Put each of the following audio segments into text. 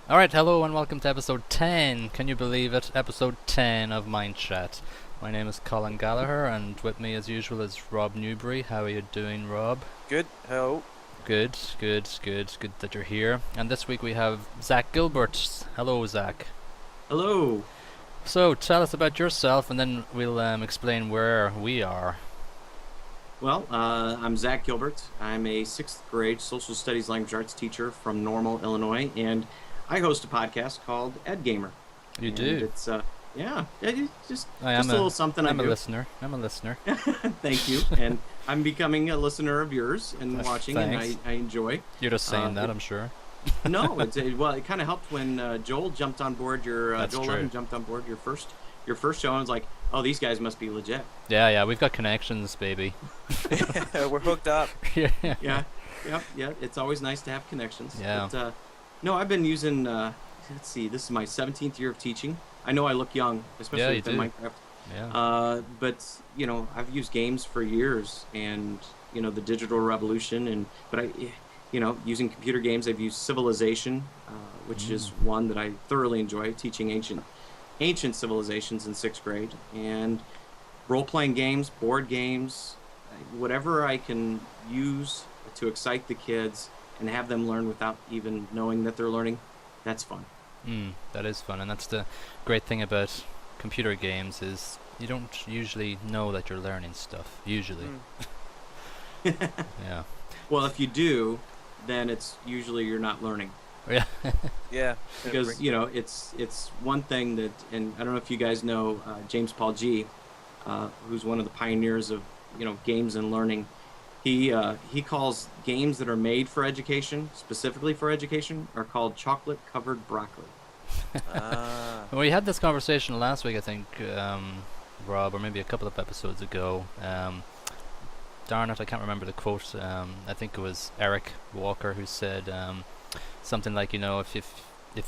Alright, hello and welcome to episode 10. Can you believe it? Episode 10 of Minechat. My name is Colin Gallagher and with me as usual is Rob Newbury. How are you doing, Rob? Good. Hello. Good that you're here. And this week we have Zack Gilbert. Hello, Zack. Hello. So, tell us about yourself and then we'll explain where we are. Well, I'm Zack Gilbert. I'm a 6th grade social studies language arts teacher from Normal, Illinois, and I host a podcast called Ed Gamer. You and do? It's just I a am little something I I'm a do. listener. Thank you. And I'm becoming a listener of yours and watching, Thanks. and I enjoy. You're just saying that, I'm sure. No, it kind of helped when Joel jumped on board That's Joel true. Levin jumped on board your first show, and I was like, oh, these guys must be legit. Yeah, we've got connections, baby. We're hooked up. Yeah. Yeah. It's always nice to have connections. Yeah. But, no, I've been using. Let's see. This is my 17th year of teaching. I know I look young, especially Yeah, you within do. Minecraft. Yeah. But I've used games for years, and the digital revolution, using computer games, I've used Civilization, which is one that I thoroughly enjoy, teaching ancient civilizations in 6th grade, and role-playing games, board games, whatever I can use to excite the kids and have them learn without even knowing that they're learning. That's fun. That is fun, and that's the great thing about computer games is you don't usually know that you're learning stuff. Usually. Yeah. Well, if you do, then it's usually you're not learning. Yeah. Yeah. Because it's one thing that, and I don't know if you guys know James Paul G, who's one of the pioneers of games and learning. He calls games that are made for education, specifically for education, are called chocolate covered broccoli. Well, we had this conversation last week, I think, Rob, or maybe a couple of episodes ago. Darn it, I can't remember the quote. I think it was Eric Walker who said something like, if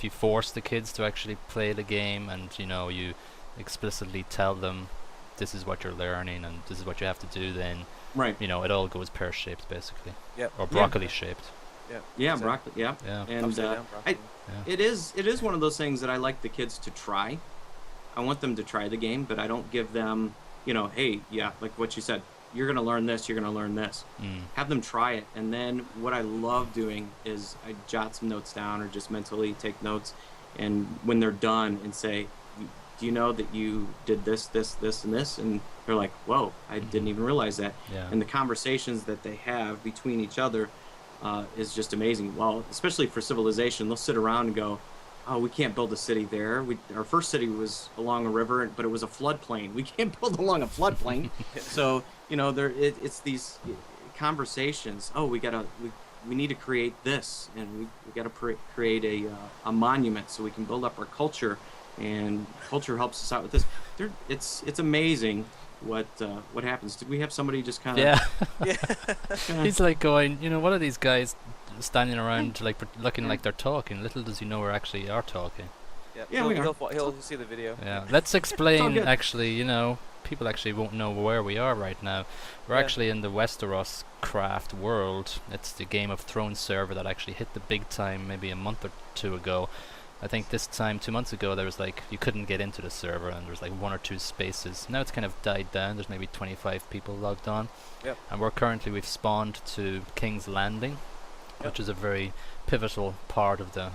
you force the kids to actually play the game and you explicitly tell them this is what you're learning and this is what you have to do, then Right. it all goes pear-shaped basically. Yep. Or broccoli-shaped. Yeah, Exactly. broccoli. Yeah. Yeah. And Upside down broccoli. Yeah. it is one of those things that I like the kids to try. I want them to try the game, but I don't give them, hey, yeah, like what you said, you're going to learn this, you're going to learn this. Have them try it. And then what I love doing is I jot some notes down or just mentally take notes. And when they're done and say, do you know that you did this, this, this, and this? And they're like, whoa, I didn't even realize that. Yeah. And the conversations that they have between each other is just amazing. Well, especially for Civilization, they'll sit around and go, oh, we can't build a city there. Our first city was along a river, but it was a floodplain. We can't build along a floodplain. So, it's these conversations. Oh, we need to create this, and we got to create a monument so we can build up our culture, and culture helps us out with this. It's amazing what happens. Did we have somebody just kind of? Yeah. Kinda, He's like going, what are these guys standing around looking like they're talking? Little does he know we actually are talking. Yeah, we are. He'll see the video. Yeah. Let's explain. good. Actually, people actually won't know where we are right now. We're Yeah. actually in the Westeroscraft world. It's the Game of Thrones server that actually hit the big time maybe a month or two ago. I think this time 2 months ago there was you couldn't get into the server and there was 1 or 2 spaces. Now it's kind of died down. There's maybe 25 people logged on. Yep. And we've spawned to King's Landing, which is a very pivotal part of the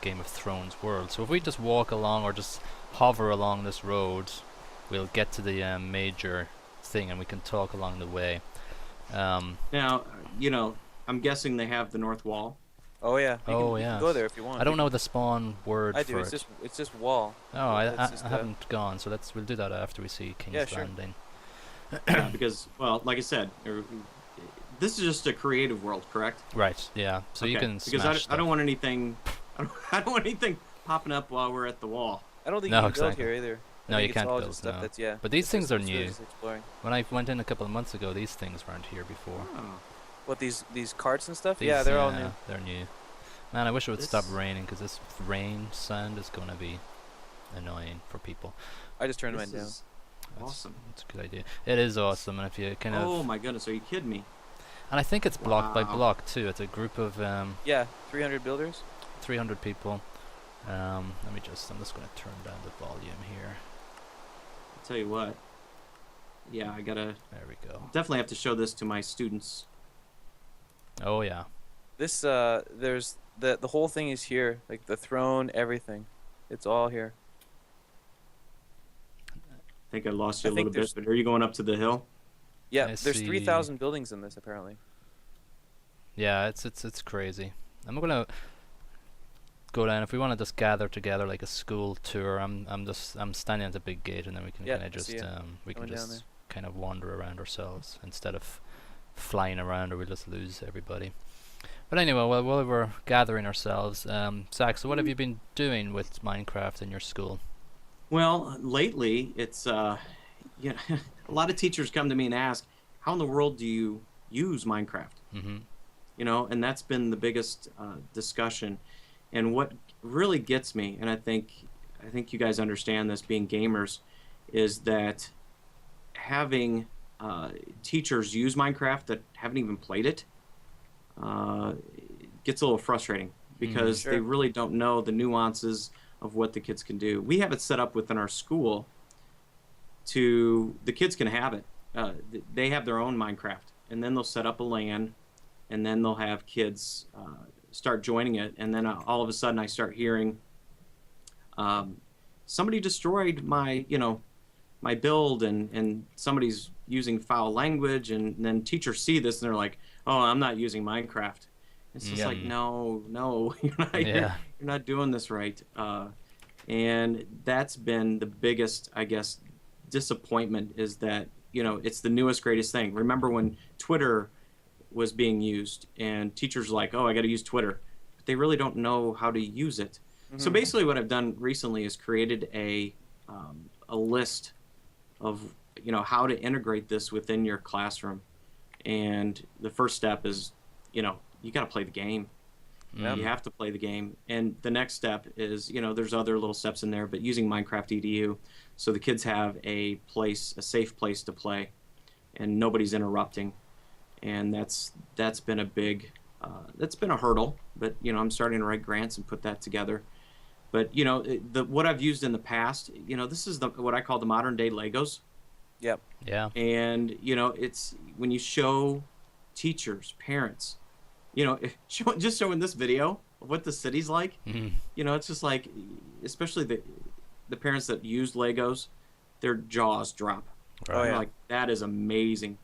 Game of Thrones world. So if we just walk along or just hover along this road, we'll get to the major thing and we can talk along the way. Now, I'm guessing they have the north wall. Oh yeah. You yeah. can go there if you want. I don't know the spawn word I for do. it. It's just wall. Oh, I That's just, haven't gone, so we'll do that after we see King's Yeah, sure. Landing. Because, well, like I said, this is just a creative world, correct? Right, yeah. So you Okay, can because smash I don't want anything. I don't want anything popping up while we're at the wall. I don't think No, you can build exactly. here either. No, I you think can't it's all build, just stuff no. that's But these things are it's new. just exploring. When I went in a couple of months ago, these things weren't here before. Oh. What these carts and stuff? These, Yeah, they're all new. They're new. Man, I wish it would stop This- raining, because this rain sound is going to be annoying for people. I just turned This mine down. is That's- awesome. That's a good idea. It is awesome, and if you kind of... Oh my goodness, are you kidding me? And I think it's block by Wow. block, too. It's a group of Yeah, 300 builders. 300 people. I'm just going to turn down the volume here. I'll tell you what. Yeah, There we go. Definitely have to show this to my students. Oh yeah. This there's the whole thing is here, like the throne, everything. It's all here. I think I lost you a little bit, but are you going up to the hill? Yeah, I there's see. 3,000 buildings in this apparently. Yeah, it's crazy. I'm gonna go down. If we want to just gather together like a school tour, I'm standing at the big gate, and then we can Yeah, kind of just we can Going down just kind of wander around ourselves instead of flying around, or we'll just lose everybody. But anyway, while we're gathering ourselves, Zack, so what have you been doing with Minecraft in your school? Well, lately it's you know, a lot of teachers come to me and ask, "How in the world do you use Minecraft?" Mm-hmm. You know, and that's been the biggest discussion. And what really gets me, and I think you guys understand this, being gamers, is that having teachers use Minecraft that haven't even played it gets a little frustrating because Sure. they really don't know the nuances of what the kids can do. We have it set up within our school to the kids can have it. They have their own Minecraft, and then they'll set up a LAN, and then they'll have kids start joining it, and then all of a sudden I start hearing somebody destroyed my my build, and somebody's using foul language, and then teachers see this and they're like, "Oh, I'm not using Minecraft." It's just like, no, you're not doing this right. And that's been the biggest, I guess, disappointment, is that it's the newest, greatest thing. Remember when Twitter was being used, and teachers were like, "Oh, I got to use Twitter," but they really don't know how to use it. Mm-hmm. So basically, what I've done recently is created a list of how to integrate this within your classroom. And the first step is, you got to play the game. Yep. You have to play the game. And the next step is, there's other little steps in there, but using Minecraft EDU, so the kids have a safe place to play, and nobody's interrupting. And that's been a big, that's been a hurdle. But I'm starting to write grants and put that together. But what I've used in the past, this is what I call the modern day Legos. Yep. Yeah. And it's when you show teachers, parents, just showing this video of what the city's like. Mm-hmm. It's just like, especially the parents that use Legos, their jaws drop. Right. Oh, yeah. Like, that is amazing.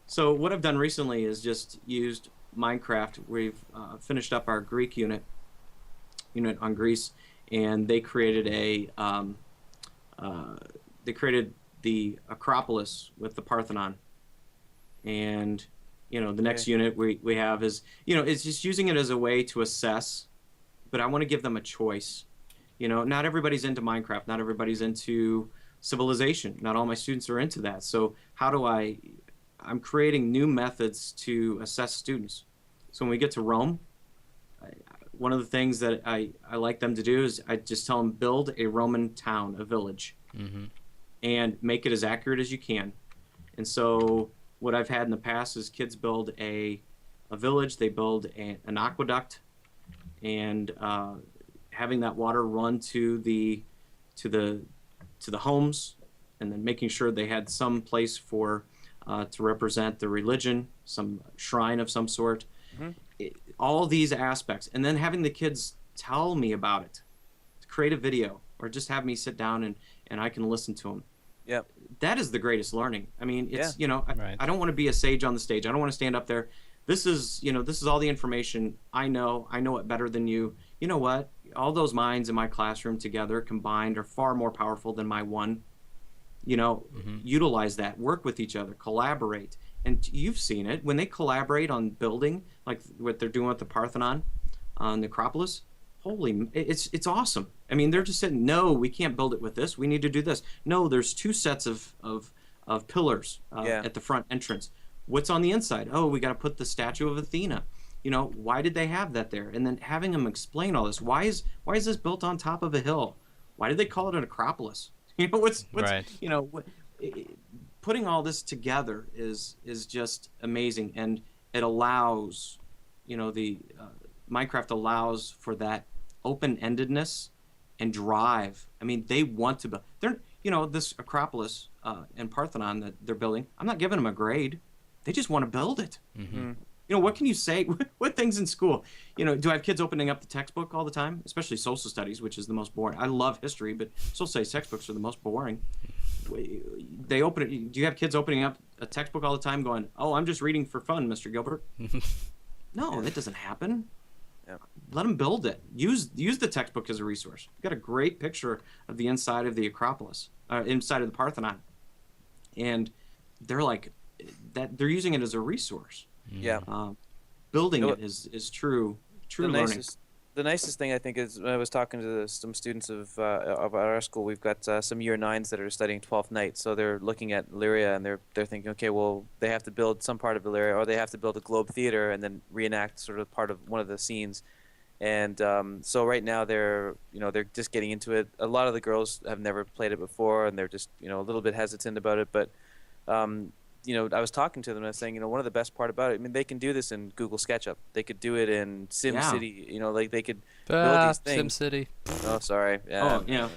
So what I've done recently is just used Minecraft. We've finished up our Greek unit on Greece, and they created the Acropolis with the Parthenon. And the next unit we have is it's just using it as a way to assess, but I want to give them a choice. Not everybody's into Minecraft, not everybody's into Civilization, not all my students are into that. So how do I'm creating new methods to assess students. So when we get to Rome, one of the things that I like them to do is I just tell them, build a Roman town, a village, Mm-hmm. and make it as accurate as you can. And so what I've had in the past is kids build a village, they build an aqueduct, and having that water run to the homes, and then making sure they had some place for to represent the religion, some shrine of some sort. Mm-hmm. All these aspects, and then having the kids tell me about it, to create a video, or just have me sit down and I can listen to them. Yep. That is the greatest learning. I mean, it's Right. I don't want to be a sage on the stage. I don't want to stand up there. This is all the information I know. I know it better than you. You know what? All those minds in my classroom together combined are far more powerful than my one. Mm-hmm. Utilize that, work with each other, collaborate. And you've seen it when they collaborate on building, like what they're doing with the Parthenon on the Acropolis. Holy, it's awesome. I mean, they're just saying, no, we can't build it with this. We need to do this. No, there's two sets of pillars at the front entrance. What's on the inside? Oh, we got to put the statue of Athena. Why did they have that there? And then having them explain all this. Why is this built on top of a hill? Why did they call it an Acropolis? What's right. Putting all this together is just amazing, and it allows, the Minecraft allows for that open-endedness and drive. I mean, they want to build. They're, this Acropolis and Parthenon that they're building. I'm not giving them a grade. They just want to build it. Mm-hmm. What can you say? What things in school? Do I have kids opening up the textbook all the time? Especially social studies, which is the most boring. I love history, but social studies textbooks are the most boring. They open it. Do you have kids opening up a textbook all the time going, "Oh, I'm just reading for fun, Mr. Gilbert"? No, that doesn't happen. Yeah. Let them build it. Use the textbook as a resource. We've got a great picture of the inside of the Acropolis, inside of the Parthenon, and they're like that. They're using it as a resource. Yeah. Building it is true learning. The nicest thing I think is when I was talking to some students of our school, we've got some year 9s that are studying 12th Night, so they're looking at Illyria and they're thinking, okay, well, they have to build some part of Illyria, or they have to build a Globe Theater and then reenact sort of part of one of the scenes. And so right now they're just getting into it. A lot of the girls have never played it before, and they're just a little bit hesitant about it, but I was talking to them and I was saying, one of the best part about it, I mean, they can do this in Google SketchUp. They could do it in SimCity. Like they could build these things. SimCity. Oh, sorry. Yeah. Oh, yeah.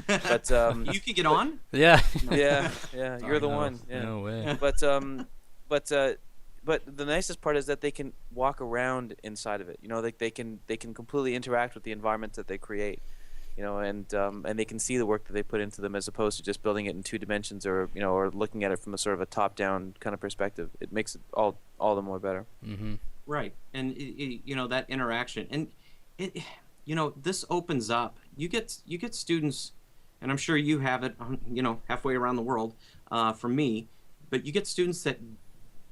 But you could get on? Yeah. Yeah. You're the one. Yeah. No way. But the nicest part is that they can walk around inside of it. Like they can completely interact with the environment that they create. And they can see the work that they put into them as opposed to just building it in 2 dimensions or looking at it from a sort of a top-down kind of perspective. It makes it all the more better. Mm-hmm. Right, and that interaction, and this opens up. You get students, and I'm sure you have it, halfway around the world, from me, but you get students that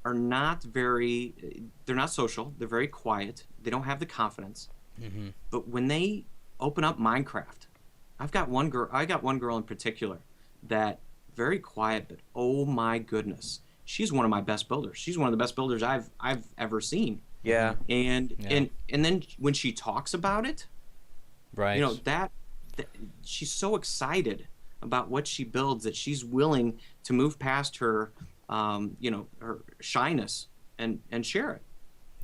are they're not social. They're very quiet. They don't have the confidence. Mm-hmm. But when they open up Minecraft, I got one girl in particular that very quiet, but oh my goodness, she's one of my best builders. She's one of the best builders I've ever seen. Yeah. And then when she talks about it, right, that she's so excited about what she builds that she's willing to move past her her shyness and share it.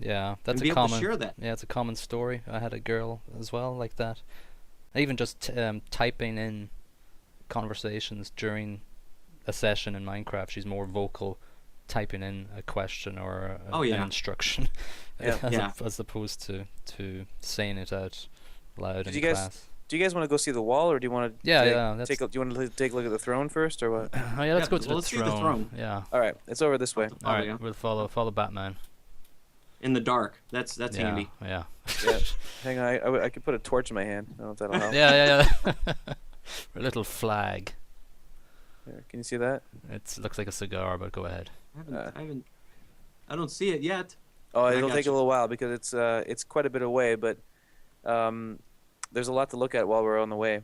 Yeah, that's and a common. Able to share that. Yeah, it's a common story. I had a girl as well like that. Even just typing in conversations during a session in Minecraft, she's more vocal typing in a question or an instruction, as opposed to saying it out loud in class. Do you guys want to go see the wall, or do you want to? Do you want to take a look at the throne first, or what? Oh yeah, let's go to let's see the throne. Yeah. All right, it's over this way. All right, we'll follow Batman. In the dark. That's handy. Yeah. Yeah. Hang on, I could put a torch in my hand. I don't know if that'll help. Yeah. A little flag. There, can you see that? It looks like a cigar, but go ahead. I don't see it yet. Oh, it'll take a little while because it's quite a bit away, but there's a lot to look at while we're on the way.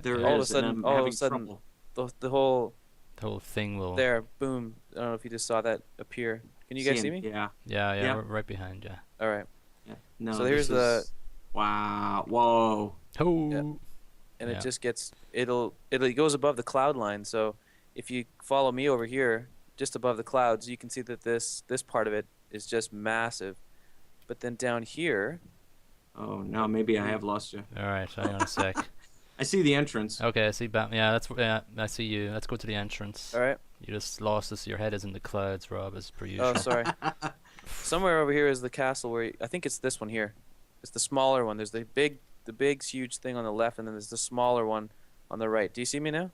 All of a sudden, the whole thing will. There, boom! I don't know if you just saw that appear. Can you guys see me? Yeah. Yeah. Right behind you. All right. Yeah. No. So here's the. Wow! Whoa! Oh. Yeah. And it just gets it goes above the cloud line. So if you follow me over here, just above the clouds, you can see that this part of it is just massive. But then down here. Oh no! Maybe I have lost you. All right, hang on a sec. I see the entrance. Okay, I see Batman. Yeah, I see you. Let's go to the entrance. All right. You just lost us. Your head is in the clouds, Rob, as per usual. Oh, sorry. Somewhere over here is the castle where I think it's this one here. It's the smaller one. There's the big, huge thing on the left, and then there's the smaller one on the right. Do you see me now?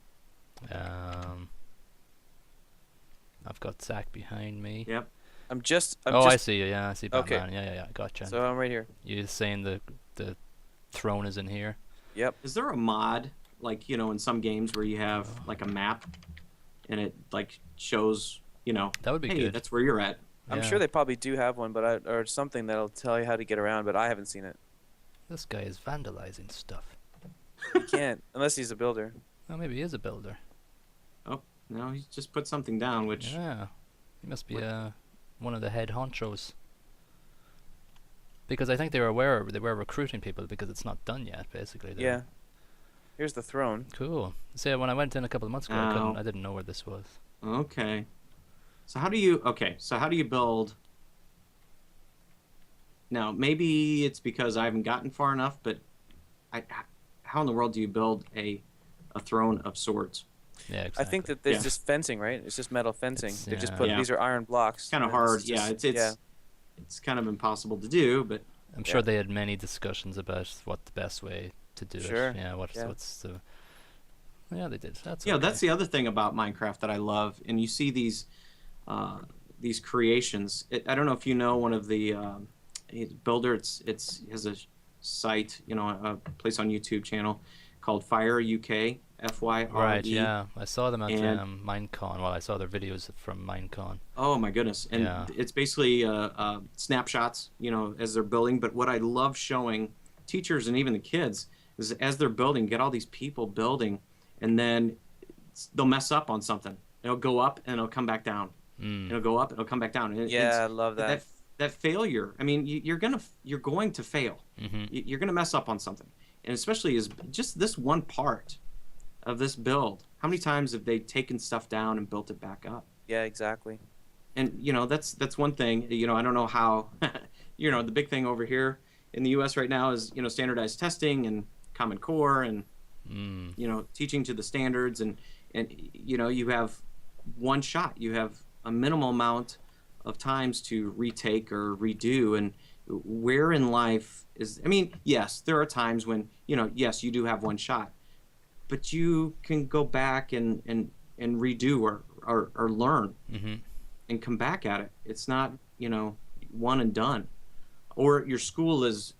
I've got Zack behind me. Yep. I see you. Yeah, I see Batman. Okay. Yeah. Gotcha. So I'm right here. You're saying the throne is in here? Yep. Is there a mod, like, in some games where you have, like, a map, and it, like, shows, That would be hey, good. That's where you're at. I'm sure they probably do have one, but or something that'll tell you how to get around, but I haven't seen it. This guy is vandalizing stuff. He can't, unless he's a builder. Well, maybe he is a builder. Oh, no, he just put something down, which... Yeah. He must be one of the head honchos. Because I think they were recruiting people because it's not done yet, basically. Yeah. Here's the throne. Cool. See, when I went in a couple of months ago, I didn't know where this was. Okay. So how do you build... Now, maybe it's because I haven't gotten far enough, but how in the world do you build a throne of swords? Yeah, exactly. I think that there's just fencing, right? It's just metal fencing. They just put Yeah. these are iron blocks. Kind of hard. It's kind of impossible to do, but I'm sure they had many discussions about what the best way to do it. Yeah, what's the... Yeah, they did. That's okay. That's the other thing about Minecraft that I love. And you see these creations. I don't know if you know one of the builder. It's has a site, a place on YouTube channel called Fire UK. FYRE. Right, yeah. I saw them at Minecon. Well, I saw their videos from Minecon. Oh my goodness. And it's basically snapshots, as they're building. But what I love showing teachers and even the kids is as they're building, get all these people building, and then they'll mess up on something. It'll go up and it'll come back down. It'll go up and it'll come back down. And I love that. That failure. I mean, you're going to fail. You're going to mess up on something. And especially is just this one part of this build. How many times have they taken stuff down and built it back up? Yeah, exactly. And that's one thing. I don't know how. The big thing over here in the U.S. right now is standardized testing and Common Core and teaching to the standards and you have one shot. You have a minimal amount of times to retake or redo. And where in life is? I mean, yes, there are times when yes, you do have one shot. But you can go back and redo or learn and come back at it. It's not one and done, or your school is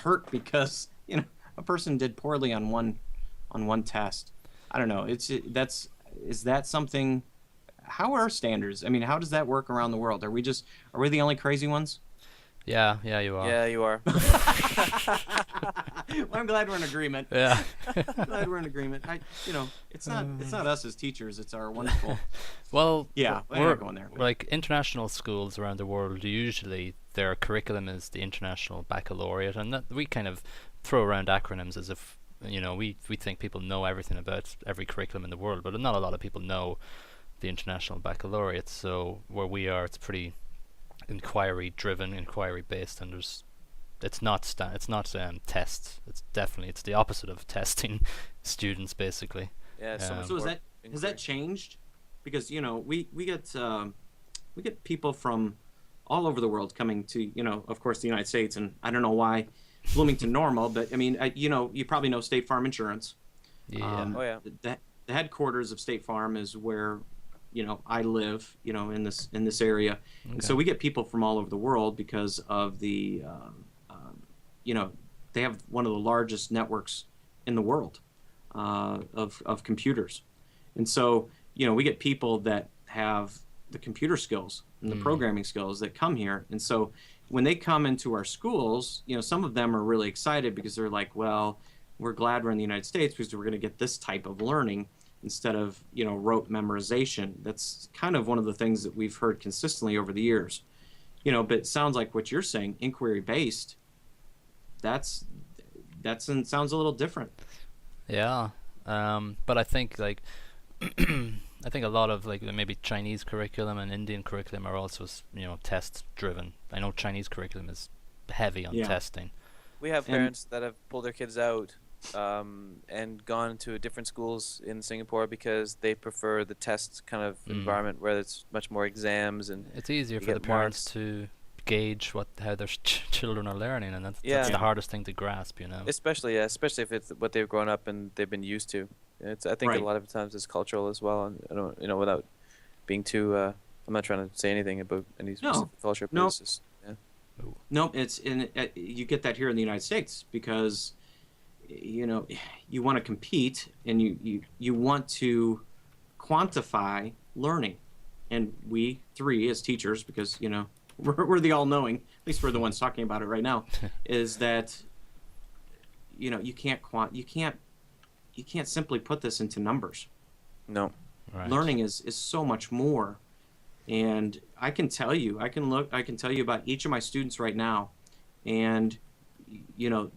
hurt because a person did poorly on one test. I don't know. Is that something? How are standards? I mean, how does that work around the world? Are we the only crazy ones? Yeah, you are. Yeah, you are. Well, I'm glad we're in agreement. Yeah. I'm glad we're in agreement. It's not us as teachers. It's our wonderful. Well, we're going there. Like international schools around the world, usually their curriculum is the International Baccalaureate, and that we kind of throw around acronyms as if we think people know everything about every curriculum in the world, but not a lot of people know the International Baccalaureate. So where we are, it's pretty inquiry driven, inquiry based, and it's not tests. It's the opposite of testing students basically. Yeah. So has that changed? Because we get people from all over the world coming to of course the United States, and I don't know why Bloomington Normal, but I mean you probably know State Farm Insurance. Yeah. The headquarters of State Farm is where I live, in this area. Okay. And so we get people from all over the world because of the, they have one of the largest networks in the world of computers. And so, we get people that have the computer skills and the programming skills that come here. And so when they come into our schools, some of them are really excited because they're like, well, we're glad we're in the United States because we're going to get this type of learning instead of rote memorization. That's kind of one of the things that we've heard consistently over the years. But it sounds like what you're saying, inquiry based. That sounds a little different. Yeah, but I think I think a lot of maybe Chinese curriculum and Indian curriculum are also test driven. I know Chinese curriculum is heavy on testing. We have parents that have pulled their kids out and gone to different schools in Singapore because they prefer the test kind of environment where it's much more exams and it's easier for the parents to gauge how their children are learning, and that's the hardest thing to grasp, especially if it's what they've grown up and they've been used to. I think a lot of times it's cultural as well, and I don't without being too I'm not trying to say anything about any specific culture, but it's just you get that here in the United States because you want to compete and you want to quantify learning, and we three as teachers, because we're the all-knowing, at least we're the ones talking about it right now, is that you can't simply put this into numbers. No. Right. Learning is so much more, and I can tell you about each of my students right now, and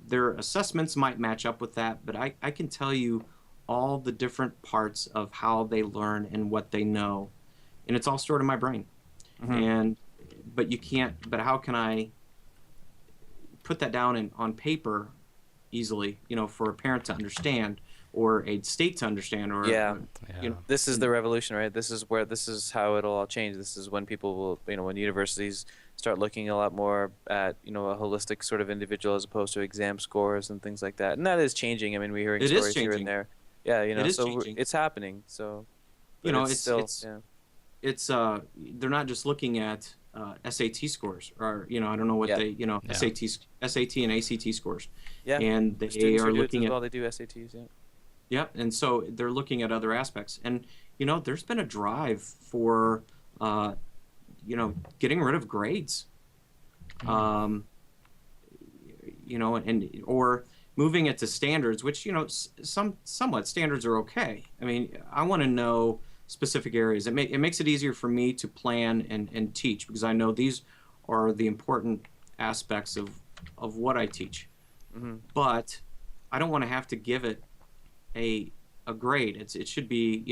their assessments might match up with that, but I can tell you all the different parts of how they learn and what they know, and it's all stored in my brain. But how can I put that down on paper easily, for a parent to understand or a state to understand, or Yeah. you know, This is the revolution, right? This is how it'll all change. This is when people will, when universities start looking a lot more at, a holistic sort of individual as opposed to exam scores and things like that. And that is changing. I mean, we're hearing it is stories here and changing. there. Yeah, It is so changing. it's happening. So, but It's still, it's they're not just looking at SAT scores, or I don't know what Yeah. they SAT and ACT scores, yeah. and The they students are who do it looking as at well. They do SATs. Yeah. and so they're looking at other aspects, and there's been a drive for getting rid of grades, and or moving it to standards, which somewhat standards are okay. I mean, I want to know specific areas. It makes it easier for me to plan and teach, because I know these are the important aspects of what I teach. Mm-hmm. But I don't want to have to give it a grade. It should be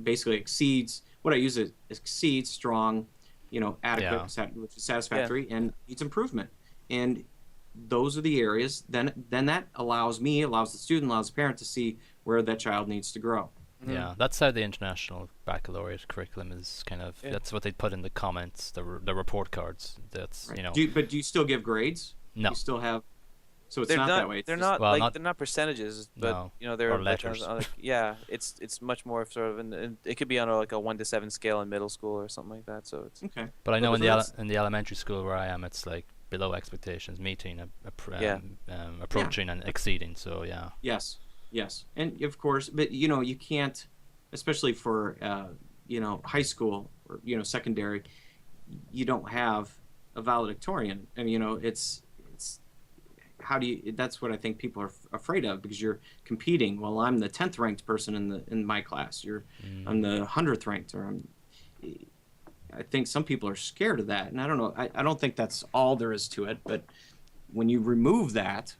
basically exceeds what I use. It exceeds, strong, adequate, which is satisfactory, and needs improvement. And those are the areas. Then that allows the student, allows the parent to see where that child needs to grow. Yeah, that's how the international baccalaureate curriculum is kind of. That's what they put in the comments, the report cards. That's right. But do you still give grades? No. You still have. So it's they're not that way. They're not they're not percentages, but they're or letters. It's much more sort of, and it could be on a 1 to 7 scale in middle school or something like that. So it's okay. But I know in the elementary school where I am, it's like below expectations, meeting, approaching, and exceeding. So yeah. Yes, and of course, but you can't, especially for high school or secondary, you don't have a valedictorian, and it's how do you? That's what I think people are afraid of, because you're competing. Well, I'm the 10th ranked person in my class. I'm the 100th ranked, or I think some people are scared of that, and I don't know. I don't think that's all there is to it, but when you remove that,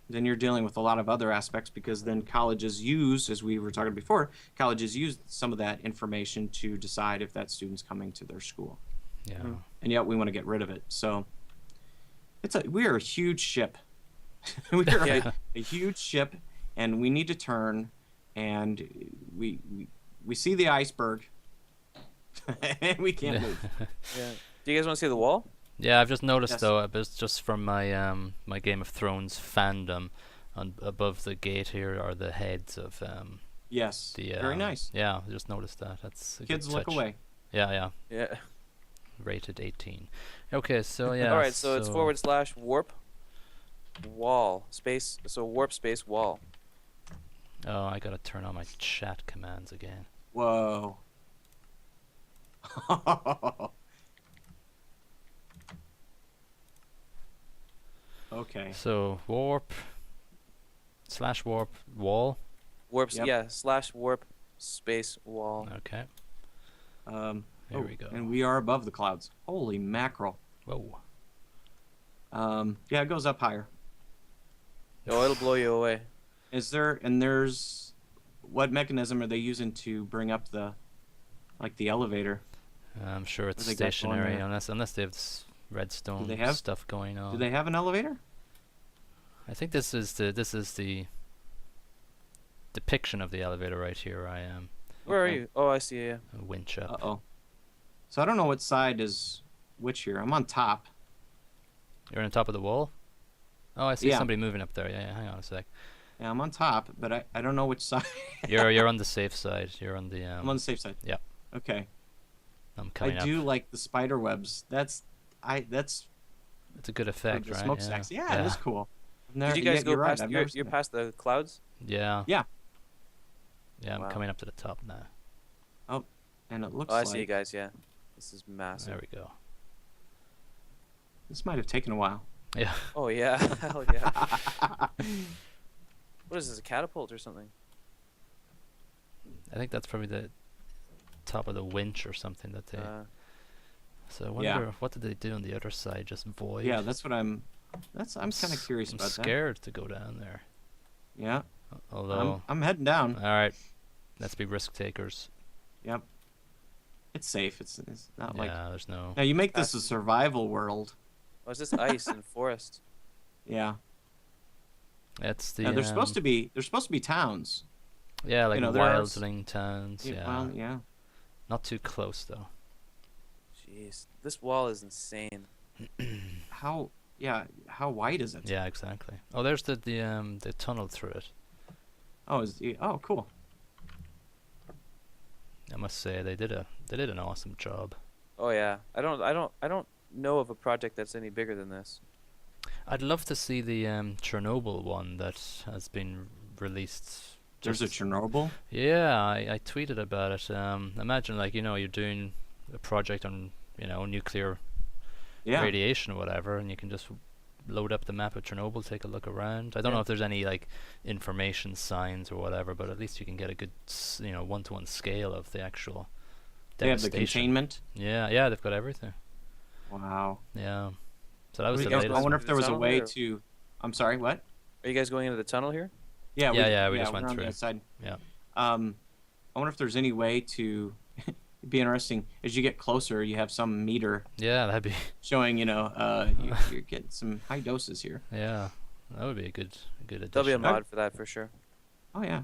then you're dealing with a lot of other aspects, because then colleges use, as we were talking before, colleges use some of that information to decide if that student's coming to their school. Yeah. And yet we want to get rid of it. So we are a huge ship. We are a huge ship, and we need to turn, and we see the iceberg, and we can't move. Yeah. Do you guys want to see the wall? Yeah, I've just noticed though, it's just from my my Game of Thrones fandom, above the gate here are the heads of yes, very nice. Yeah, I just noticed that. That's a kids good look touch. away. Yeah. Rated 18. Okay, so yeah. All right, so it's /warp wall space. So warp space wall. Oh, I gotta turn on my chat commands again. Whoa. Okay. So warp /warp wall. Warps, yep. Yeah, /warp space wall. Okay. Here we go. And we are above the clouds. Holy mackerel. Whoa. Yeah, it goes up higher. Oh, it'll blow you away. There's what mechanism are they using to bring up the elevator? I'm sure it's stationary, unless they have redstone stuff going on. Do they have an elevator? I think this is the depiction of the elevator right here. I am. Where are you? Oh, I see you. A winch up. Uh-oh. So I don't know what side is which here. I'm on top. You're on top of the wall? Oh, I see somebody moving up there. Yeah, hang on a sec. Yeah, I'm on top, but I don't know which side. You're on the safe side. You're on the I'm on the safe side. Yeah. Okay. I'm coming up. I do like the spider webs. That's it's a good effect, right? Smokestacks. Yeah, it is cool. Did you guys go past? You're past the clouds? Yeah. Yeah. Yeah, I'm coming up to the top now. Oh, and it looks I see you guys, yeah. This is massive. There we go. This might have taken a while. Yeah. Oh, yeah. Hell yeah. What is this, a catapult or something? I think that's probably the top of the winch or something that they... So I wonder, what did they do on the other side? Just void? Yeah, that's what I'm kind of curious about that. I'm scared to go down there. Yeah. Although... I'm heading down. Alright. Let's be risk takers. Yep. It's safe. It's not like... Yeah, there's no... Now, you make this a survival world. Oh, is this ice and forest? Yeah. It's the Now, there's supposed to be towns. yeah, like there are wildling towns. Yeah, Well, yeah. not too close though. Jeez, this wall is insane. How wide is it? Yeah, exactly. Oh, there's the tunnel through it. Oh, cool. I must say they did an awesome job. Oh yeah, I don't know of a project that's any bigger than this. I'd love to see the Chernobyl one that has been released. There's a Chernobyl? Yeah, I tweeted about it. Imagine like you're doing a project on nuclear radiation or whatever, and you can just load up the map of Chernobyl, take a look around. I don't know if there's any like information signs or whatever, but at least you can get a good one-to-one scale of the actual They have devastation. the containment? Yeah, they've got everything. Wow. Yeah. So that was the I latest. wonder if there was a way Or- to... I'm sorry, what? Are you guys going into the tunnel here? Yeah, we just went we're on through. the outside. Yeah. I wonder if there's any way to... It'd be interesting. As you get closer, you have some meter Yeah, that'd be. showing, you're getting some high doses here. Yeah, that would be a good addition. There'll be a mod for that for sure. Oh, yeah.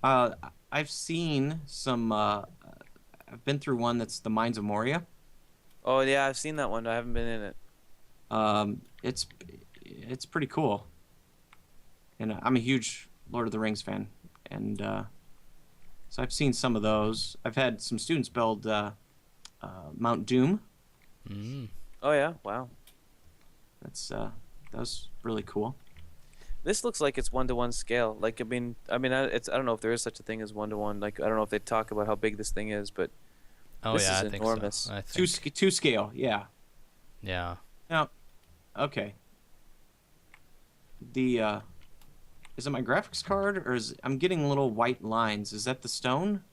I've seen some... I've been through one that's the Mines of Moria. Oh yeah, I've seen that one. I haven't been in it. It's pretty cool. And I'm a huge Lord of the Rings fan. And so I've seen some of those. I've had some students build Mount Doom. Mm. Oh yeah, wow. That was really cool. This looks like it's 1-to-1 scale. Like I don't know if there is such a thing as 1-to-1. Like I don't know if they talk about how big this thing is, but Oh this yeah, is I think enormous. so. I think. Two scale, yeah. Yeah. Now, okay. The is it my graphics card or I'm getting little white lines? Is that the stone?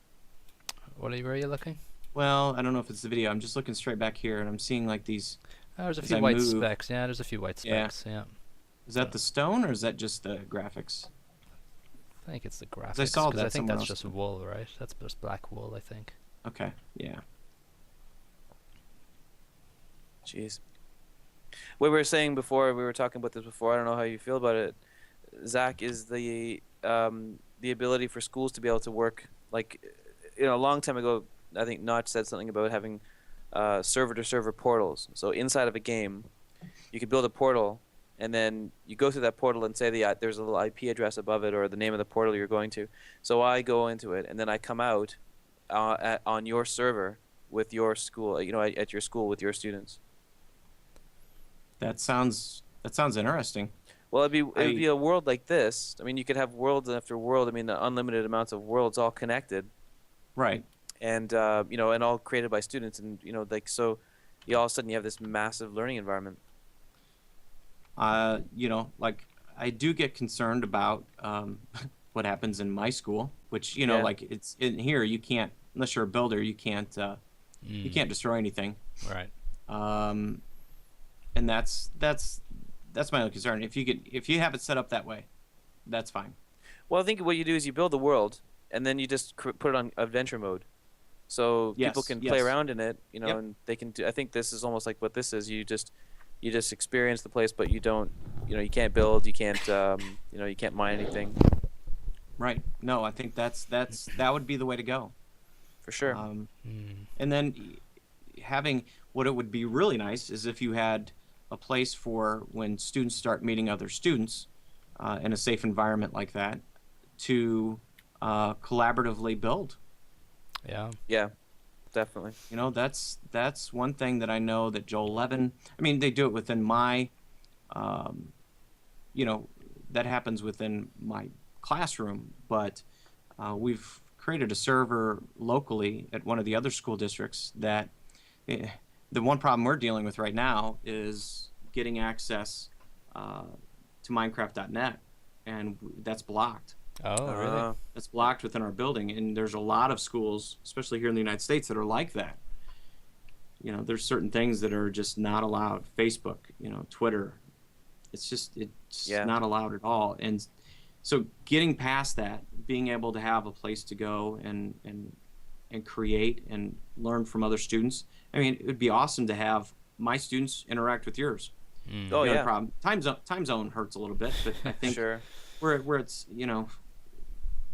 Where are you looking? Well, I don't know if it's the video. I'm just looking straight back here, and I'm seeing like these. Oh, there's a As few I white move- specks. Yeah, there's a few white Yeah. specks. Yeah. Is that the stone or is that just the graphics? I think it's the graphics. I saw 'cause that I think somewhere that's else. just wool, right? That's just black wool, I think. Okay, yeah. Jeez. What we were saying before, we were talking about this before. I don't know how you feel about it. Zack, is the ability for schools to be able to work like a long time ago. I think Notch said something about having server-to-server portals. So inside of a game, you could build a portal, and then you go through that portal and say there's a little IP address above it or the name of the portal you're going to. So I go into it, and then I come out on your server with your school. At your school with your students. That sounds interesting. Well, it'd be a world like this. I mean, you could have worlds after world. I mean, the unlimited amounts of worlds all connected, Right. and and all created by students, and so, all of a sudden you have this massive learning environment. Like I do get concerned about what happens in my school, which Yeah. like it's in here. You can't, unless you're a builder, you can't destroy anything. Right. And that's my only concern. If you have it set up that way, that's fine. Well, I think what you do is you build the world, and then you just put it on adventure mode, so Yes, people can play yes. around in it. Yep. And they can do. I think this is almost like what this is. You just experience the place, but you don't. You can't build. You can't. You can't mine anything. Right. No, I think that would be the way to go. For sure. And then having what it would be really nice is if you had a place for when students start meeting other students in a safe environment like that to collaboratively build. Yeah. Yeah. Definitely. That's one thing that I know that Joel Levin, I mean, they do it within my, that happens within my classroom, but we've created a server locally at one of the other school districts that the one problem we're dealing with right now is getting access to Minecraft.net, and that's blocked. Oh, really? It's blocked within our building, and there's a lot of schools, especially here in the United States, that are like that. There's certain things that are just not allowed. Facebook, Twitter, it's not allowed at all. And so getting past that, being able to have a place to go and create and learn from other students. I mean, it would be awesome to have my students interact with yours. Oh, The other yeah. problem, time zone hurts a little bit, but I think Sure. where it's,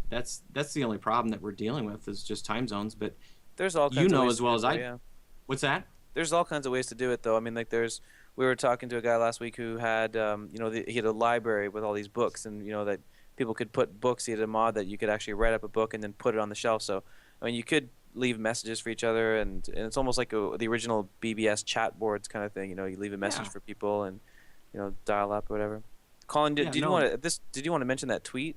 that's the only problem that we're dealing with is just time zones. But There's all kinds of ways as well as I. yeah. What's that? There's all kinds of ways to do it, though. I mean, like we were talking to a guy last week who had, he had a library with all these books, and that people could put books. He had a mod that you could actually write up a book and then put it on the shelf. So, I mean, you could leave messages for each other, and it's almost like the original BBS chat boards kind of thing. You leave a message for people and dial up or whatever. Colin, did you want to mention that tweet?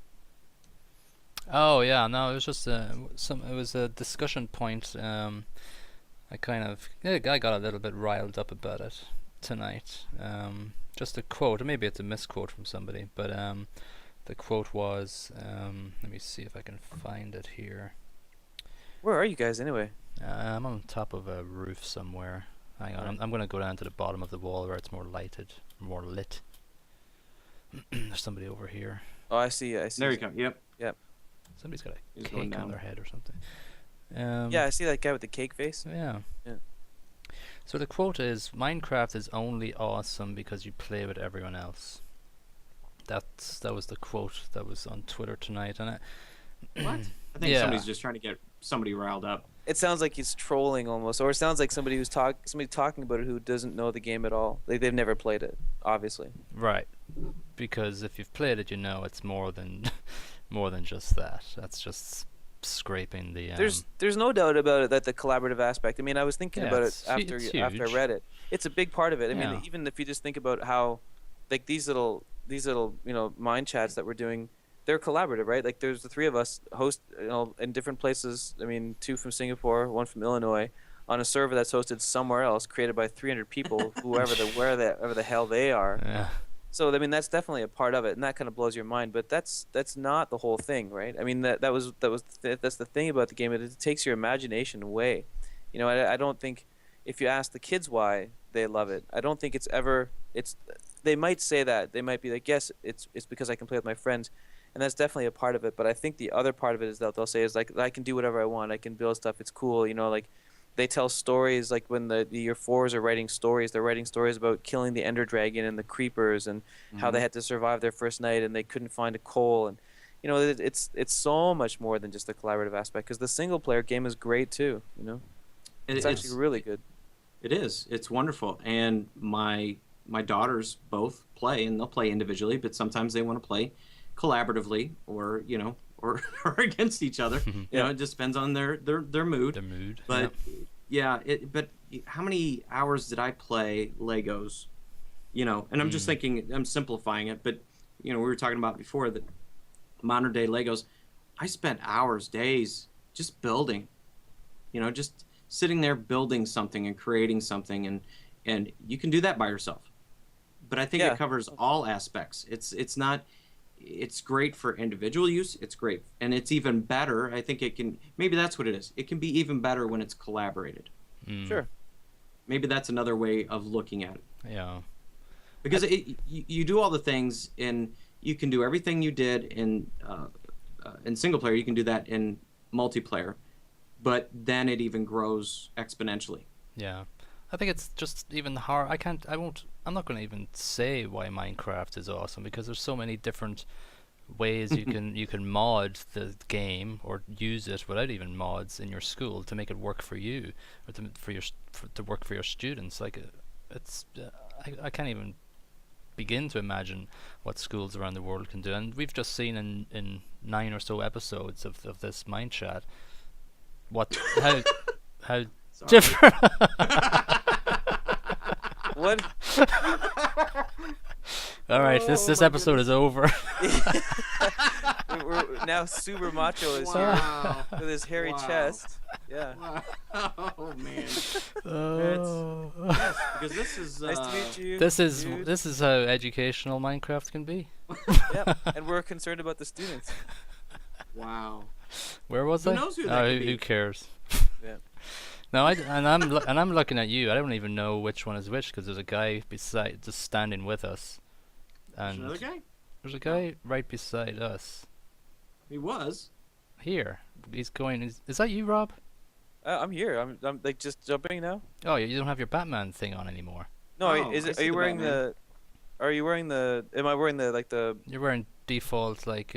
Oh yeah, no, it was just it was a discussion point. I got a little bit riled up about it tonight. Just a quote, or maybe it's a misquote from somebody, but the quote was, let me see if I can find it here. Where are you guys anyway? I'm on top of a roof somewhere. Hang on, I'm going to go down to the bottom of the wall where it's more lit. There's somebody over here. Oh, I see. There you go. Yep. Somebody's got a cake on their head or something. Yeah, I see that guy with the cake face. Yeah. So the quote is, Minecraft is only awesome because you play with everyone else. That was the quote that was on Twitter tonight, and what? I think somebody's just trying to get somebody riled up. It sounds like he's trolling almost, or it sounds like somebody talking about it who doesn't know the game at all. Like they've never played it, obviously. Right. Because if you've played it, it's more than just that. That's just scraping the. There's no doubt about it that the collaborative aspect. I mean, I was thinking about it after I read it. It's a big part of it. I mean, even if you just think about how, like these little mind chats that we're doing, they're collaborative, right? Like there's the three of us host in different places. I mean, 2 from Singapore, 1 from Illinois, on a server that's hosted somewhere else, created by 300 people, whoever the hell they are. Yeah. So I mean, that's definitely a part of it, and that kind of blows your mind. But that's not the whole thing, right? I mean, that's the thing about the game. It takes your imagination away. I don't think if you ask the kids why they love it, I don't think they might say that. They might be like, yes, it's because I can play with my friends, and that's definitely a part of it. But I think the other part of it is that they'll say is like, I can do whatever I want. I can build stuff. It's cool. Like they tell stories, like when the year 4s are writing stories, they're writing stories about killing the Ender Dragon and the creepers and how they had to survive their first night and they couldn't find a coal. And it's so much more than just the collaborative aspect, because the single player game is great too. It's actually really good. It is. It's wonderful. And my daughters both play, and they'll play individually, but sometimes they want to play collaboratively or or against each other. It just depends on their mood. Their mood. But but how many hours did I play Legos? And I'm just thinking, I'm simplifying it, but we were talking about before that modern day Legos. I spent hours, days just building. Just sitting there building something and creating something, and you can do that by yourself. But I think it covers all aspects. It's great for individual use. It's great. And it's even better. I think maybe that's what it is. It can be even better when it's collaborated. Sure. Maybe that's another way of looking at it. Yeah. Because you do all the things, and you can do everything you did in single player. You can do that in multiplayer, but then it even grows exponentially. Yeah. I think it's just even hard. I'm not going to even say why Minecraft is awesome, because there's so many different ways you can mod the game or use it without even mods in your school to make it work for you, or to work for your students. Like I can't even begin to imagine what schools around the world can do. And we've just seen in 9 or so episodes of this Minechat how different. What? All right, this episode is over. We're now Super Macho is here with his hairy chest. Yeah. Oh man. Yes, because this is nice to meet you. This is how educational Minecraft can be. Yeah, and we're concerned about the students. Wow. Where was I? Who knows who that could be? Who cares? Yeah. No, I'm looking at you. I don't even know which one is which, because there's a guy just standing with us, and there's another guy. There's a guy right beside us. He was here. He's going. Is that you, Rob? I'm here. I'm like just jumping now. Oh, you don't have your Batman thing on anymore. No, are you wearing Batman. Am I wearing the You're wearing default like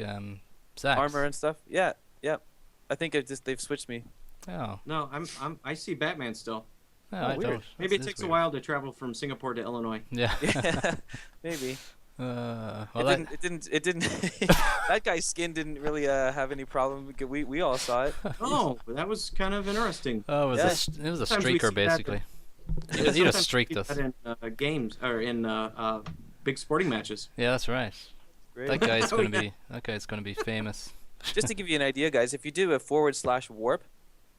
Zack's? Armor and stuff. Yeah, yeah. I think they've switched me. Oh. No, I see Batman still. Oh, I weird. don't. Maybe it That is takes a weird. while to travel from Singapore to Illinois. Yeah. Yeah, maybe. Well, It didn't. That guy's skin didn't really have any problem. We all saw it. Oh, that was kind of interesting. Oh, Yeah. It was a Sometimes we streaker see that basically. Yeah, He'd have sometimes streaked we us. see that in games or in big sporting matches. Yeah, that's right. Great. That guy's Oh, gonna yeah. be. That guy's gonna be famous. Just to give you an idea, guys, if you do a / warp,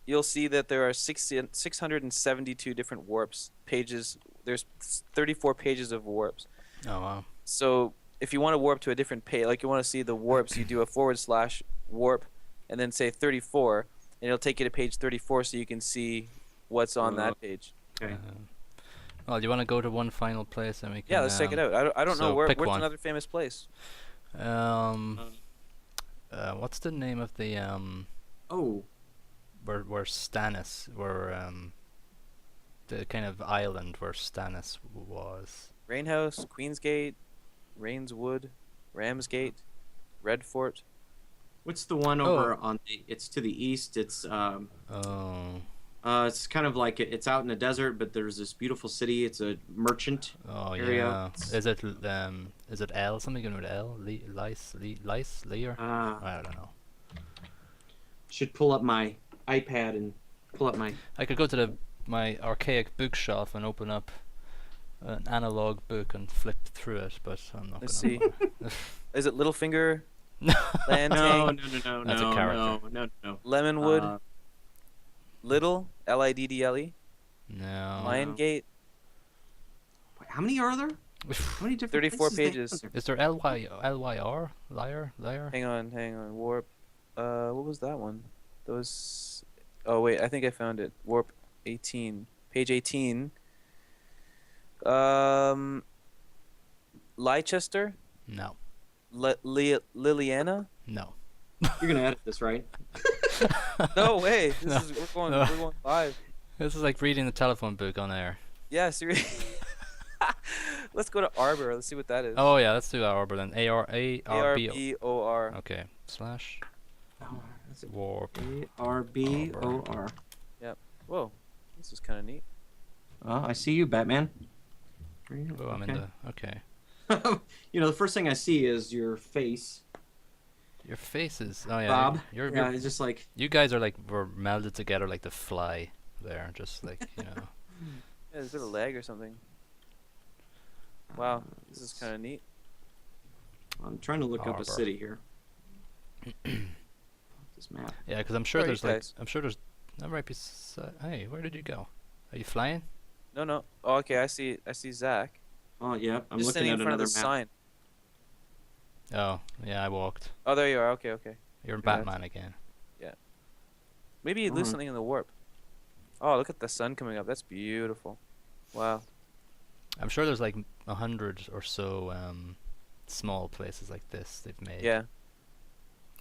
you'll see that there are 672 different warps pages. There's 34 pages of warps. Oh wow. So if you want to warp to a different page, like you want to see the warps, you do a / warp, and then say 34, and it'll take you to page 34, so you can see what's on that page. Okay. Well, do you want to go to one final place and we can? Yeah, let's check it out. I don't know so where's pick one. another famous place. What's the name of the Oh, where Stannis, the kind of island where Stannis was? Rainhouse, Queensgate, Rainswood, Ramsgate, Redfort. what's the one over on the? It's to the east. It's Oh. it's kind of like it's out in the desert, but there's this beautiful city. It's a merchant Oh area. yeah. Is it L? Something with L? Lice? Lear? I don't know. Should pull up my iPad and pull up my. I could go to my archaic bookshelf and open up an analog book and flip through it, but I'm not. Let's gonna. Is it Littlefinger? No, Lantang? no, That's a character. no. Lemonwood? Little? Liddle? No. Liongate? How many are there? How many different 34 places they pages. have there? Is there LYR? Liar? Hang on. Warp. What was that one? Those. Oh wait, I think I found it. Warp 18, page 18. Leicester, No. Liliana. No. You're gonna edit this, right? No way. No. We're No. going live. This is like reading the telephone book on air. Yeah, seriously. Let's go to Arbor. Let's see what that is. Oh yeah, let's do Arbor then. ARBO. ARBOR. Okay. Slash Oh, that's it. warp. ARBOR. Whoa, this is kind of neat. Oh, I see you, Batman. Oh, I'm in the. Okay. You know, the first thing I see is your face, Your faces. Oh yeah. Bob. You're, Yeah, it's just like. you guys are like we're melded together like the fly. There, just like Yeah, there's a bit of lag or something. Wow, this is kind of neat. I'm trying to look up Arbor. a city here. This map. Yeah, because I'm sure Where are there's you like guys? I'm sure there's that might be. Hey, where did you go? Are you flying? No. Oh, okay, I see Zack. Oh, yeah. I'm Just looking standing at in front of another the map. sign. Oh, yeah, I walked. Oh, there you are. Okay. You're Yeah, Batman again. Maybe you lose Alright. something in the warp. Oh, look at the sun coming up. That's beautiful. Wow. I'm sure there's like 100 or so small places like this they've made. Yeah.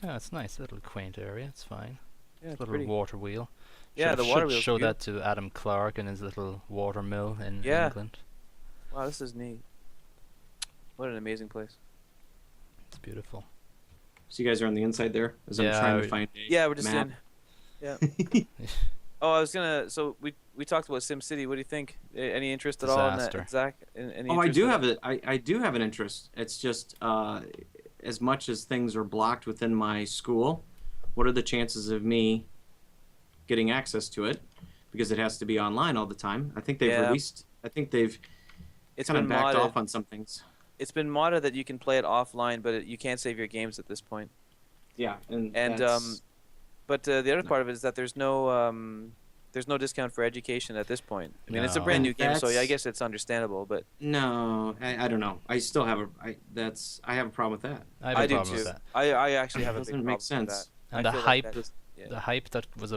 Yeah, it's nice, little quaint area. It's fine. Yeah, it's Little pretty. water wheel. Yeah, Should the have- water should wheel's show beautiful. that to Adam Clark and his little water mill in Yeah. England. Wow, this is neat. What an amazing place. It's beautiful. So you guys are on the inside there as I'm Yeah, trying to we- find. Yeah, we're just map. in. Yeah. Oh, I was gonna. So we talked about SimCity. What do you think? Any interest at all in Disaster. that, Zach? Any Oh, I interest do in have that? it. I do have an interest. It's just as much as things are blocked within my school, what are the chances of me getting access to it? Because it has to be online all the time. I think they've Yeah. released. I think they've It's kind of been backed modded. off on some things. It's been modded that you can play it offline, but you can't save your games at this point. Yeah, and And but the other part of it is that there's no discount for education at this point. I mean, it's a No. brand new And game, so yeah, I that's- guess it's understandable. But no, I don't know. I still have I have a problem with that. I have a I do problem too. with that. I actually have a big Doesn't problem make with sense. that. And I the feel like hype, that- yeah. the hype that was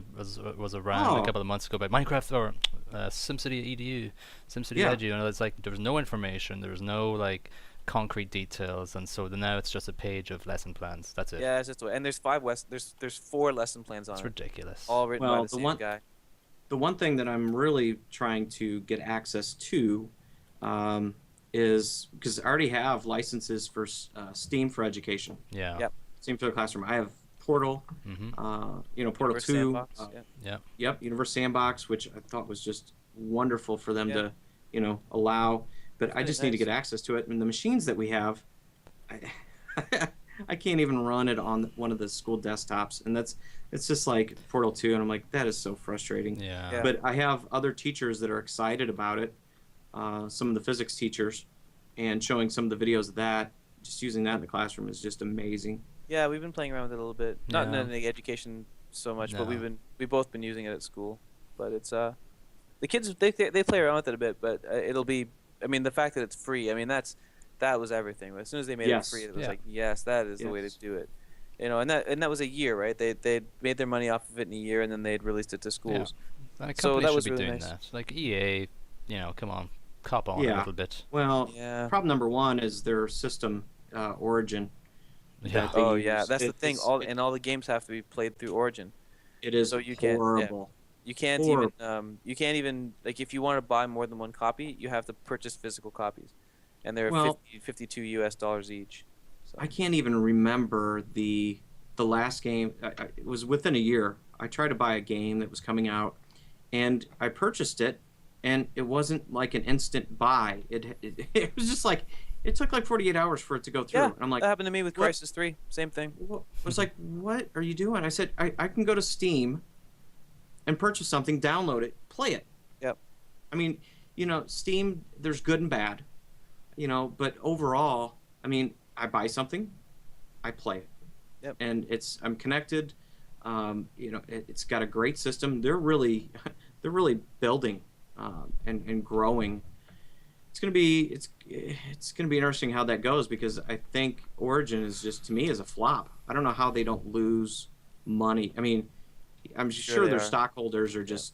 around a Oh. couple of months ago about Minecraft or SimCity EDU, SimCity Yeah. Edu, and it's like there was no information, there was no like concrete details, and so now it's just a page of lesson plans. That's it. Yeah, it's just and there's there's 4 lesson plans on It's it, ridiculous. all written by Well, the the same one- guy. The one thing that I'm really trying to get access to is because I already have licenses for Steam for education. Yeah. Yep. Steam for the classroom. I have Portal, Portal Universe 2. Sandbox, Yeah. Yep, Universe Sandbox, which I thought was just wonderful for them Yeah. to, allow. But I Really just need to nice. get access to it. And the machines that we have, I, I can't even run it on one of the school desktops. And it's just like Portal 2. And I'm like, that is so frustrating. Yeah. Yeah. But I have other teachers that are excited about it. Some of the physics teachers, and showing some of the videos of that, just using that in the classroom is just amazing. Yeah, we've been playing around with it a little bit. Not Yeah. in the education so much, but No. we've both been using it at school. But it's the kids they play around with it a bit, but it'll be. I mean, the fact that it's free. I mean, that was everything. As soon as they made Yes. it free, it was Yeah. like, yes, that is the way to Yes. do it. And that was a year, right? They made their money off of it in a year, and then they'd released it to schools. Like, So companies that should was be really doing nice. that. Like EA, come on, cop on a Yeah. little bit. Well, Yeah. problem number one is their system origin. Yeah. that they Oh yeah, use. that's the thing. It's- And all the games have to be played through Origin. It is So you can't- yeah. horrible. You can't Horrible. even like if you want to buy more than one copy, you have to purchase physical copies, and they're Well- $52 US each. So. I can't even remember the last game. It was within a year. I tried to buy a game that was coming out, and I purchased it, and it wasn't like an instant buy. It was just like it took like 48 hours for it to go through. Yeah, And I'm like, that happened to me with what? Crisis 3. Same thing. I was like, what are you doing? I said, I can go to Steam and purchase something, download it, play it. Yep. I mean, Steam, there's good and bad, but overall, I mean, I buy something, I play it. Yep. And I'm connected. It's got a great system. They're really building and growing. It's gonna be interesting how that goes, because I think Origin is just, to me, is a flop. I don't know how they don't lose money. I mean, I'm sure they their are. stockholders are just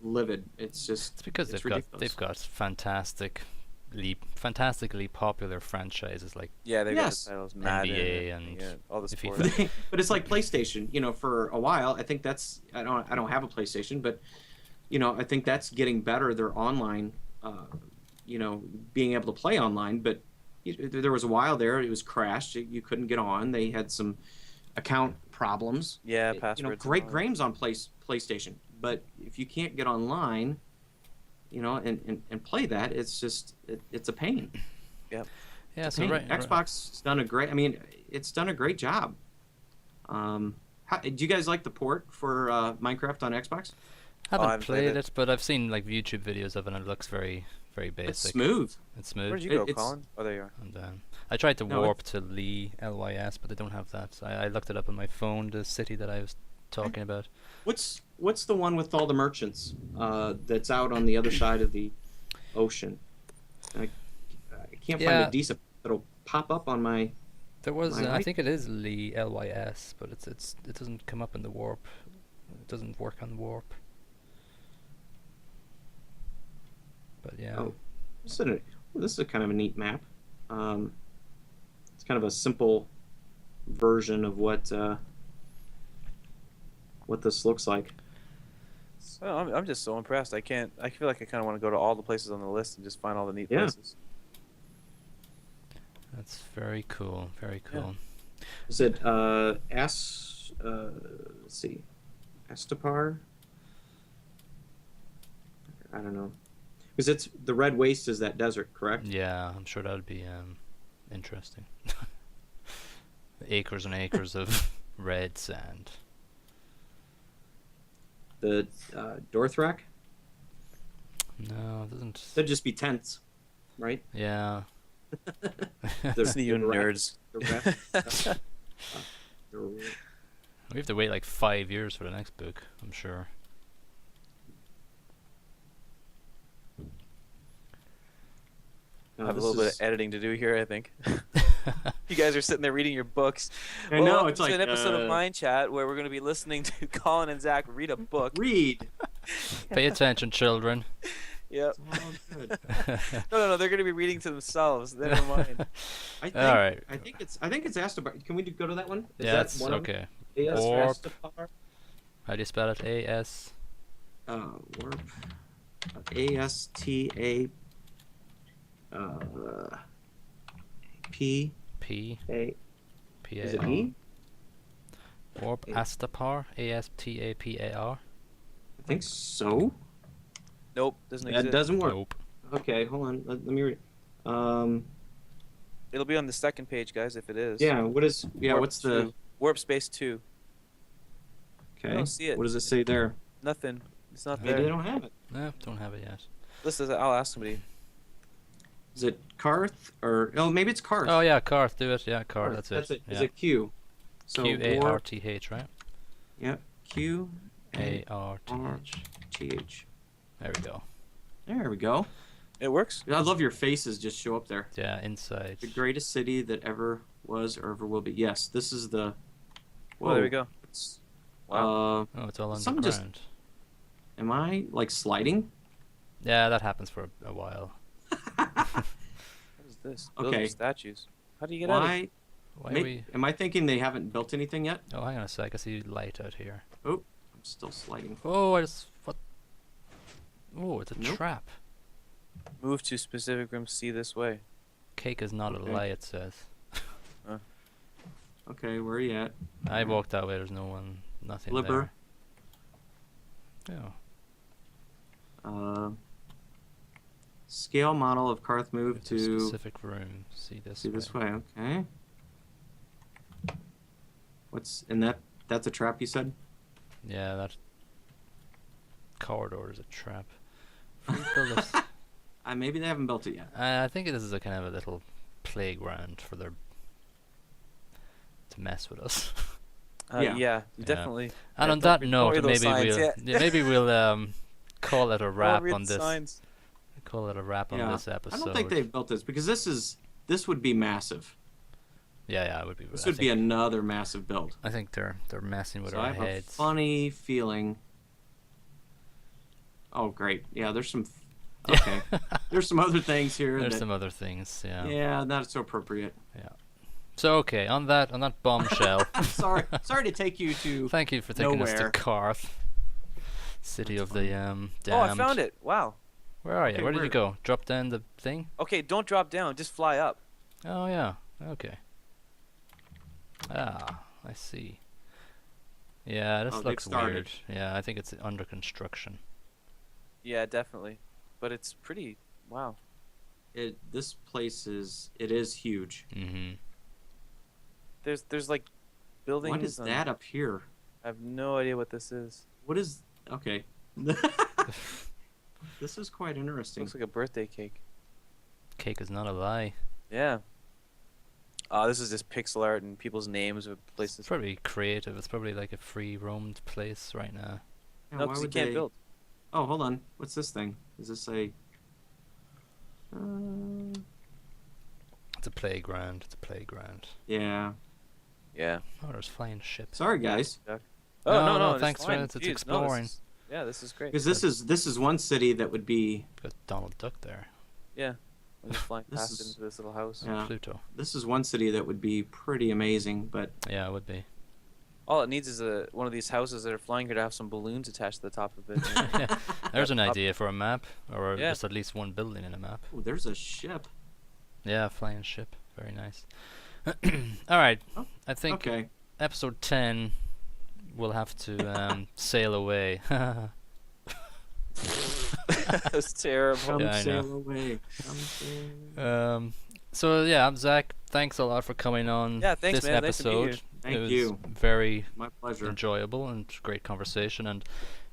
livid. It's just It's because ridiculous. they've got fantastically popular franchises like Yeah, they Yes. got the titles Madden NBA and all the if sports. FIFA. But it's like PlayStation. For a while, I think I don't have a PlayStation, but I think that's getting better. Their online, being able to play online. But there was a while there it was crashed. You couldn't get on. They had some account problems. Yeah, passwords. Great and all that. games on PlayStation, but if you can't get online, and play that, it's just it's a pain. Yeah, It's a so pain. right. Xbox done a great. I mean, it's done a great job. Do you guys like the port for Minecraft on Xbox? Haven't haven't played played it, but I've seen like YouTube videos of it, and it looks very, very basic. It's smooth. It's smooth. Where'd you go, It's- Colin? Oh, there you are. And I tried to No, warp to Lee LYS, but they don't have that. So I looked it up on my phone, the city that I was talking about. What's the one with all the merchants that's out on the other side of the ocean? I can't find Yeah. a decent that'll pop up on my. There was, Am I I right? think it is Lee LYS, but it doesn't come up in the warp. It doesn't work on warp. But yeah. Oh, this is kind of a neat map. It's kind of a simple version of what this looks like. Well, I'm just so impressed. I feel like I kind of want to go to all the places on the list and just find all the neat Yeah. places. That's very cool. Very cool. Is it let's see, Astapar? I don't know. Because it's the Red Waste is that desert, correct? Yeah, I'm sure that would be interesting. Acres and acres of red sand. The Dorthrak? No, it doesn't. That'd just be tents, right? Yeah. Listen to you nerds. The rest. We have to wait like 5 years for the next book, I'm sure. I have a little bit of editing to do here, I think. You guys are sitting there reading your books. I Well, know, welcome it's to like an episode of Minechat where we're going to be listening to Colin and Zack read a book. read. Pay attention, children. Yep. It's all good. No, they're going to be reading to themselves. Never mind. I think, All right. I think it's Astapar. Can we go to that one? Is Yeah, that it's one of them? okay. AS Warp. Astapar. How do you spell it? A-S? Warp. ASTA. P P A. P Is A it R. E? Warp Astapar. ASTAPAR. I think so. Nope, doesn't That exist. doesn't work. Nope. Okay, hold on. Let me read. It'll be on the second page, guys, if it is. Yeah. What is? Yeah. Warp What's the? 2. Warp space 2. Okay. I don't see it. What does it say there? Nothing. It's not Maybe they there. don't have it. No, don't have it yet. Listen, I'll ask somebody. Is it Karth or? Oh, maybe it's Karth. Oh yeah, Karth, do it. Yeah, Karth, Karth, that's it. Is Yeah. it Q? So QARTH, right? Yep. Q ARTH. TH. There we go. There we go. It works? I love your faces just show up there. Yeah, inside. The greatest city that ever was or ever will be. Yes, this is the. Well, there we go. It's, Wow. Oh, it's all Something just- underground. Am I like sliding? Yeah, that happens for a while. What is this? Okay. Building statues. How do you get out of it? Why May- are we... Am I thinking they haven't built anything yet? Oh, hang on a sec. I see light out here. Oh, I'm still sliding. Oh, I just... What? Oh, it's a Nope. trap. Move to specific room, see this way. Cake is not Okay. a lie, it says. Okay, where are you at? I walked that way. There's no one. Nothing Gilbert. there. Oh. Scale model of Karth move It's a to specific room. See this see way. this way. Okay. What's in that? That's a trap, you said? Yeah, that corridor is a trap. Free build this- Maybe they haven't built it yet. I think this is a kind of a little playground for their to mess with us. Yeah. Yeah, definitely. And Yeah, on don't that read- don't note, read those maybe signs, we'll yeah. maybe we'll call it a wrap read on the this. signs. Call it a wrap on Yeah. this episode. I don't think they've built this because this would be massive. Yeah, it would be. This I would be think- another massive build. I think they're messing with So our I have heads. a funny feeling. Oh, great. Yeah, there's some. Okay. There's some other things here. There's that, some other things. Yeah. Yeah, not so appropriate. So okay, on that bombshell. Sorry to take you to. Thank you for taking us Nowhere. to Karth, city That's of the damned. Oh, I found it. Wow. Where are you? Okay, Where did you where? go? Drop down the thing? Okay, don't drop down. Just fly up. Oh yeah. Okay. Ah, I see. Yeah, this Oh, they've looks started. weird. Yeah, I think it's under construction. Yeah, definitely. But it's pretty. Wow. This place is huge. Mm-hmm. There's like buildings. What is and- that up here? I have no idea what this is. What is? Okay. This is quite interesting. Looks like a birthday cake. Cake is not a lie. Yeah. This is just pixel art and people's names of It's places. probably creative. It's probably like a free roamed place right now. Yeah, No, why because you would can't they- build. Oh, hold on. What's this thing? Is this a? It's a playground. It's a playground. Yeah. Yeah. Oh, there's flying ships. Sorry, guys. Oh No, no, no, it's thanks, fine. man. It's Jeez, no, exploring. yeah, this is great. Because this is one city that would be. Got Donald Duck there. Yeah. I'm just flying This past is- into this little house. Yeah. Pluto. This is one city that would be pretty amazing, but Yeah, it would be. All it needs is one of these houses that are flying here to have some balloons attached to the top of it. Yeah, there's an Up. idea for a map, or Yeah. just at least one building in a map. oh, there's a ship. Yeah, a flying ship. Very nice. All right, Oh, I think Okay. episode 10 we'll have to sail away. That's terrible. Come Yeah, I sail know. away. Come sail. So yeah, I'm Zack. Thanks a lot for coming on Yeah, thanks, this man. Nice to be episode. here. Thank it was you. very My pleasure. enjoyable and great conversation,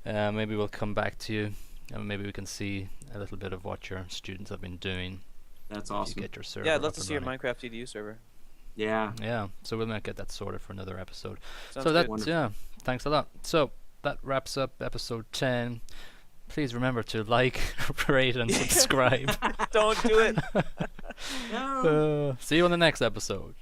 and maybe we'll come back to you and maybe we can see a little bit of what your students have been doing. That's if You awesome. get your server Yeah, I'd up love to and see your running. Minecraft EDU server. Yeah. Yeah, so we might get that sorted for another episode. Sounds So good. that's Wonderful. yeah, thanks a lot. So that wraps up episode 10. Please remember to like, rate, and subscribe. Don't do it. No. See you on the next episode.